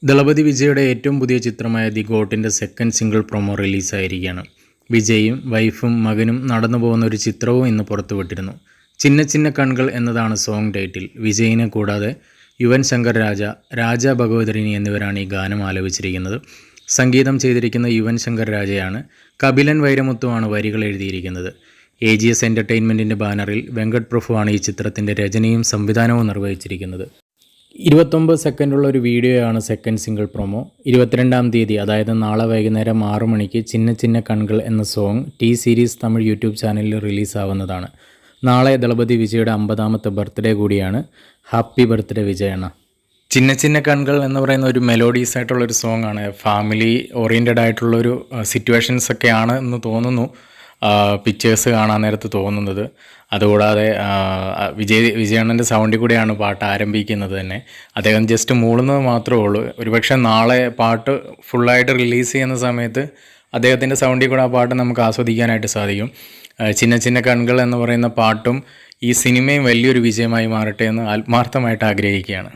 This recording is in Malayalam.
ദളപതി വിജയുടെ ഏറ്റവും പുതിയ ചിത്രമായ ദി ഗോട്ടിൻ്റെ സെക്കൻഡ് സിംഗിൾ പ്രൊമോ റിലീസായിരിക്കുകയാണ്. വിജയും വൈഫും മകനും നടന്നു പോകുന്ന ഒരു ചിത്രവും ഇന്ന് പുറത്തുവിട്ടിരുന്നു. ചിന്ന ചിന്ന കൺകൾ എന്നതാണ് സോങ് ടൈറ്റിൽ. വിജയിനെ കൂടാതെ യുവൻ ശങ്കർ രാജ, രാജ ഭഗവതരിണി എന്നിവരാണ് ഈ ഗാനം ആലപിച്ചിരിക്കുന്നത്. സംഗീതം ചെയ്തിരിക്കുന്ന യുവൻ ശങ്കർ രാജയാണ്. കപിലൻ വൈരമുത്തുമാണ് വരികൾ എഴുതിയിരിക്കുന്നത്. AGS എൻ്റർടൈൻമെൻറ്റിൻ്റെ ബാനറിൽ വെങ്കട് പ്രഭുവാണ് ഈ ചിത്രത്തിൻ്റെ രചനയും സംവിധാനവും നിർവഹിച്ചിരിക്കുന്നത്. 29 സെക്കൻഡുള്ള ഒരു വീഡിയോയാണ് സെക്കൻഡ് സിംഗിൾ പ്രൊമോ. 22-ാം തീയതി, അതായത് നാളെ വൈകുന്നേരം 6 മണിക്ക് ചിന്ന ചിന്ന കൺകൾ എന്ന song T series Tamil YouTube ചാനലിൽ റിലീസാവുന്നതാണ്. നാളെ ദളപതി വിജയുടെ 50ാമത്തെ ബർത്ത്ഡേ കൂടിയാണ്. ഹാപ്പി ബർത്ത്ഡേ വിജയണ്ണ. ചിന്ന ചിന്ന കൺകൾ എന്ന് പറയുന്ന ഒരു മെലോഡീസ് ആയിട്ടുള്ളൊരു സോങ് ആണ്. ഫാമിലി ഓറിയൻറ്റഡ് ആയിട്ടുള്ളൊരു സിറ്റുവേഷൻസ് ഒക്കെയാണ് എന്ന് തോന്നുന്നു പിക്ചേഴ്സ് കാണാൻ നേരത്ത് തോന്നുന്നത്. അതുകൂടാതെ വിജയണ്ണൻ്റെ സൗണ്ടിൽ കൂടെയാണ് പാട്ട് ആരംഭിക്കുന്നത് തന്നെ. അദ്ദേഹം ജസ്റ്റ് മൂളുന്നത് മാത്രമേ ഉള്ളൂ. ഒരുപക്ഷെ നാളെ പാട്ട് ഫുള്ളായിട്ട് റിലീസ് ചെയ്യുന്ന സമയത്ത് അദ്ദേഹത്തിൻ്റെ സൗണ്ടിൽ കൂടെ ആ പാട്ട് നമുക്ക് ആസ്വദിക്കാനായിട്ട് സാധിക്കും. ചിന്ന ചിന്ന കൺകൾ എന്ന് പറയുന്ന പാട്ടും ഈ സിനിമയും വലിയൊരു വിജയമായി മാറട്ടെ എന്ന് ആത്മാർത്ഥമായിട്ട് ആഗ്രഹിക്കുകയാണ്.